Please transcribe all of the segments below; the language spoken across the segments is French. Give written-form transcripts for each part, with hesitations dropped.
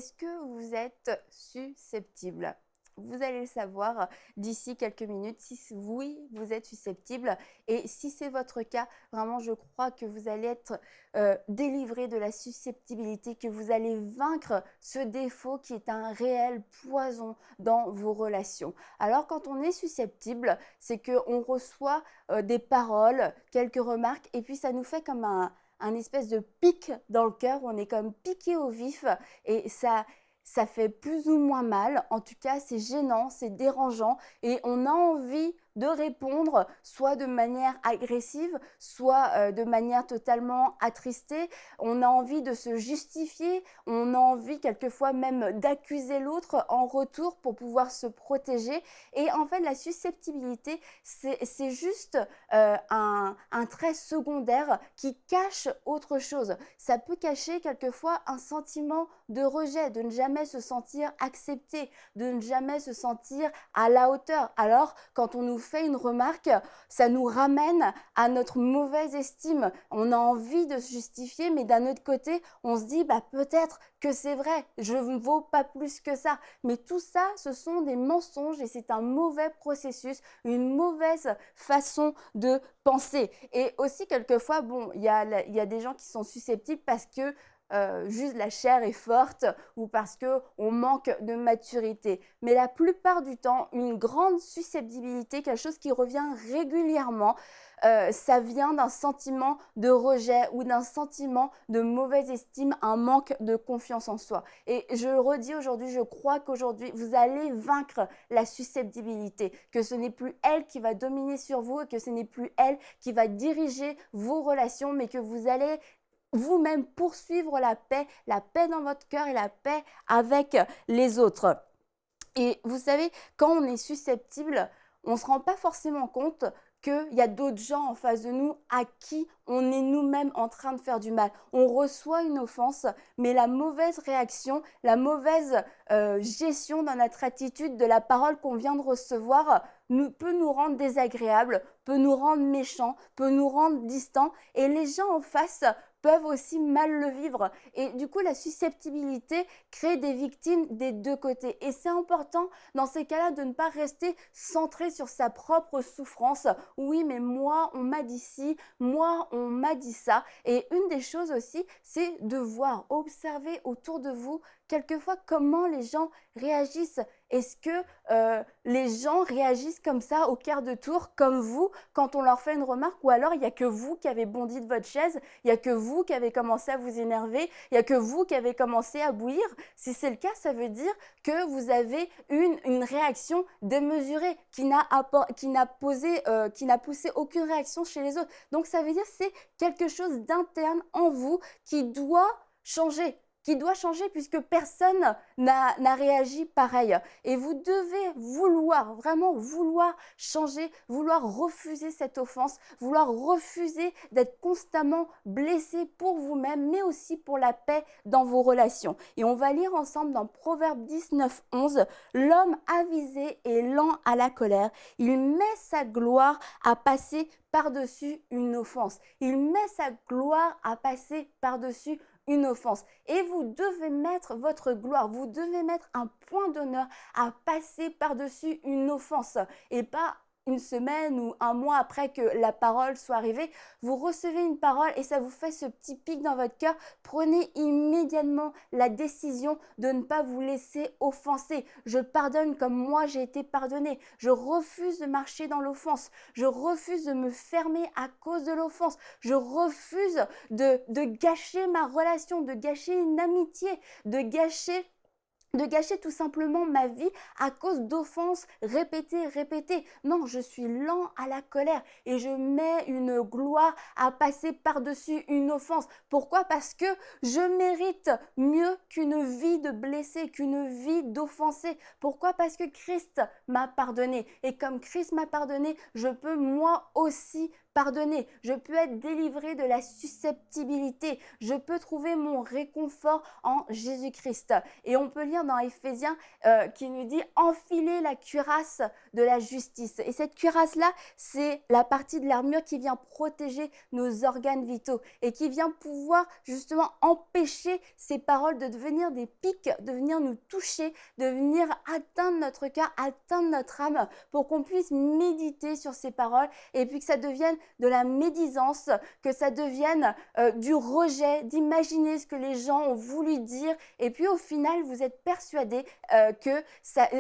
Est-ce que vous êtes susceptible? Vous allez le savoir d'ici quelques minutes si oui, vous êtes susceptible et si c'est votre cas, vraiment je crois que vous allez être, délivré de la susceptibilité, que vous allez vaincre ce défaut qui est un réel poison dans vos relations. Alors quand on est susceptible, c'est qu'on reçoit, des paroles, quelques remarques et puis ça nous fait comme un espèce de pic dans le cœur, on est comme piqué au vif et ça fait plus ou moins mal. En tout cas, c'est gênant, c'est dérangeant et on a envie de répondre soit de manière agressive, soit de manière totalement attristée. On a envie de se justifier, on a envie quelquefois même d'accuser l'autre en retour pour pouvoir se protéger. Et en fait, la susceptibilité, c'est juste un trait secondaire qui cache autre chose. Ça peut cacher quelquefois un sentiment de rejet, de ne jamais se sentir accepté, de ne jamais se sentir à la hauteur. Alors, quand on nous fait une remarque, ça nous ramène à notre mauvaise estime. On a envie de se justifier, mais d'un autre côté, on se dit peut-être que c'est vrai, je ne vaux pas plus que ça. Mais tout ça, ce sont des mensonges et c'est un mauvais processus, une mauvaise façon de penser. Et aussi, quelquefois, il y a des gens qui sont susceptibles parce que juste la chair est forte ou parce qu'on manque de maturité. Mais la plupart du temps, une grande susceptibilité, quelque chose qui revient régulièrement, ça vient d'un sentiment de rejet ou d'un sentiment de mauvaise estime, un manque de confiance en soi. Et je le redis aujourd'hui, je crois qu'aujourd'hui, vous allez vaincre la susceptibilité, que ce n'est plus elle qui va dominer sur vous et que ce n'est plus elle qui va diriger vos relations, mais que vous allez vous-même poursuivre la paix dans votre cœur et la paix avec les autres. Et vous savez, quand on est susceptible, on ne se rend pas forcément compte qu'il y a d'autres gens en face de nous à qui on est nous-mêmes en train de faire du mal. On reçoit une offense, mais la mauvaise réaction, la mauvaise gestion dans notre attitude de la parole qu'on vient de recevoir peut nous rendre désagréables, peut nous rendre méchants, peut nous rendre distants. Et les gens en face peuvent aussi mal le vivre. Et du coup, la susceptibilité crée des victimes des deux côtés. Et c'est important dans ces cas-là de ne pas rester centré sur sa propre souffrance. Oui, mais moi, on m'a dit ci, moi, on m'a dit ça. Et une des choses aussi, c'est de voir, observer autour de vous quelquefois comment les gens réagissent. Est-ce que les gens réagissent comme ça au quart de tour, comme vous, quand on leur fait une remarque, ou alors il n'y a que vous qui avez bondi de votre chaise, il n'y a que vous qui avez commencé à vous énerver, il n'y a que vous qui avez commencé à bouillir? Si c'est le cas, ça veut dire que vous avez une réaction démesurée qui n'a poussé aucune réaction chez les autres. Donc ça veut dire que c'est quelque chose d'interne en vous qui doit changer, puisque personne n'a réagi pareil. Et vous devez vraiment vouloir changer, vouloir refuser cette offense, vouloir refuser d'être constamment blessé pour vous-même, mais aussi pour la paix dans vos relations. Et on va lire ensemble dans Proverbe 19, 11, l'homme avisé est lent à la colère, il met sa gloire à passer par-dessus une offense. Il met sa gloire à passer par-dessus une offense. Et vous devez mettre votre gloire, vous devez mettre un point d'honneur à passer par-dessus une offense et pas une semaine ou un mois après que la parole soit arrivée, vous recevez une parole et ça vous fait ce petit pic dans votre cœur. Prenez immédiatement la décision de ne pas vous laisser offenser. Je pardonne comme moi j'ai été pardonné. Je refuse de marcher dans l'offense. Je refuse de me fermer à cause de l'offense. Je refuse de gâcher ma relation, de gâcher une amitié, de gâcher tout simplement ma vie à cause d'offenses répétées. Non, je suis lent à la colère et je mets une gloire à passer par-dessus une offense. Pourquoi? Parce que je mérite mieux qu'une vie de blessé, qu'une vie d'offensé. Pourquoi? Parce que Christ m'a pardonné. Et comme Christ m'a pardonné, je peux moi aussi pardonner, je peux être délivré de la susceptibilité, je peux trouver mon réconfort en Jésus-Christ. Et on peut lire dans Éphésiens qui nous dit enfiler la cuirasse de la justice. Et cette cuirasse-là, c'est la partie de l'armure qui vient protéger nos organes vitaux et qui vient pouvoir justement empêcher ces paroles de devenir des pics, de venir nous toucher, de venir atteindre notre cœur, atteindre notre âme pour qu'on puisse méditer sur ces paroles et puis que ça devienne de la médisance, que ça devienne du rejet, d'imaginer ce que les gens ont voulu dire et puis au final vous êtes persuadé que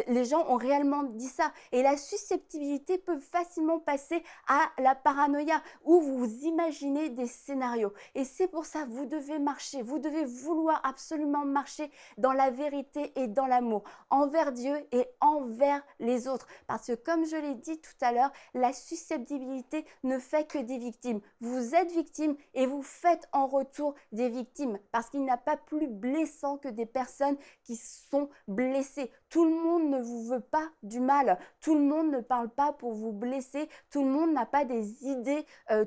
les gens ont réellement dit ça. Et la susceptibilité peut facilement passer à la paranoïa où vous imaginez des scénarios. Et c'est pour ça vous devez marcher, vous devez vouloir absolument marcher dans la vérité et dans l'amour, envers Dieu et envers les autres. Parce que comme je l'ai dit tout à l'heure, la susceptibilité ne fait que des victimes. Vous êtes victime et vous faites en retour des victimes parce qu'il n'y a pas plus blessant que des personnes qui sont blessées. Tout le monde ne vous veut pas du mal. Tout le monde ne parle pas pour vous blesser. Tout le monde n'a pas des idées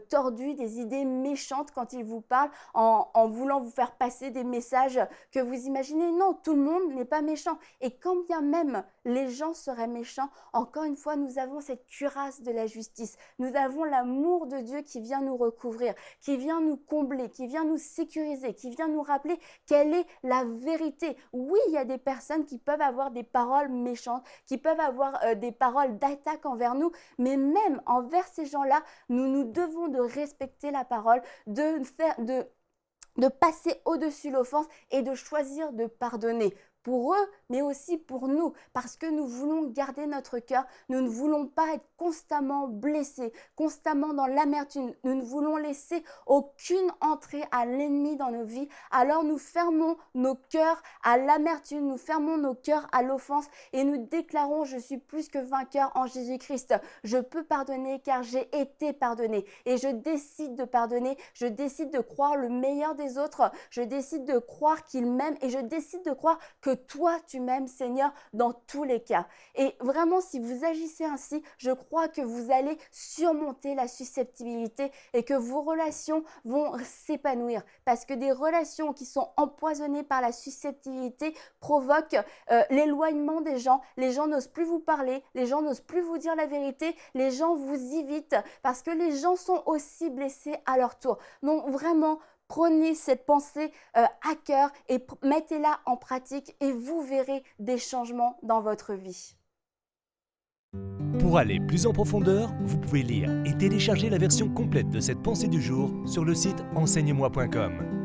tordues, des idées méchantes quand il vous parle en voulant vous faire passer des messages que vous imaginez. Non, tout le monde n'est pas méchant. Et quand bien même les gens seraient méchants, encore une fois, nous avons cette cuirasse de la justice. Nous avons l'amour de Dieu qui vient nous recouvrir, qui vient nous combler, qui vient nous sécuriser, qui vient nous rappeler quelle est la vérité. Oui, il y a des personnes qui peuvent avoir des paroles méchantes, qui peuvent avoir des paroles d'attaque envers nous, mais même envers ces gens-là, nous devons de respecter la parole, de passer au-dessus l'offense et de choisir de pardonner. Pour eux, mais aussi pour nous, parce que nous voulons garder notre cœur, nous ne voulons pas être constamment blessés, constamment dans l'amertume, nous ne voulons laisser aucune entrée à l'ennemi dans nos vies, alors nous fermons nos cœurs à l'amertume, nous fermons nos cœurs à l'offense et nous déclarons je suis plus que vainqueur en Jésus-Christ, je peux pardonner car j'ai été pardonné et je décide de pardonner, je décide de croire le meilleur des autres, je décide de croire qu'il m'aime et je décide de croire que toi tu m'aimes Seigneur dans tous les cas. Et vraiment si vous agissez ainsi, je crois que vous allez surmonter la susceptibilité et que vos relations vont s'épanouir parce que des relations qui sont empoisonnées par la susceptibilité provoquent l'éloignement des gens. Les gens n'osent plus vous parler, les gens n'osent plus vous dire la vérité, les gens vous évitent parce que les gens sont aussi blessés à leur tour. Donc vraiment, prenez cette pensée à cœur et mettez-la en pratique et vous verrez des changements dans votre vie. Pour aller plus en profondeur, vous pouvez lire et télécharger la version complète de cette pensée du jour sur le site enseigne-moi.com.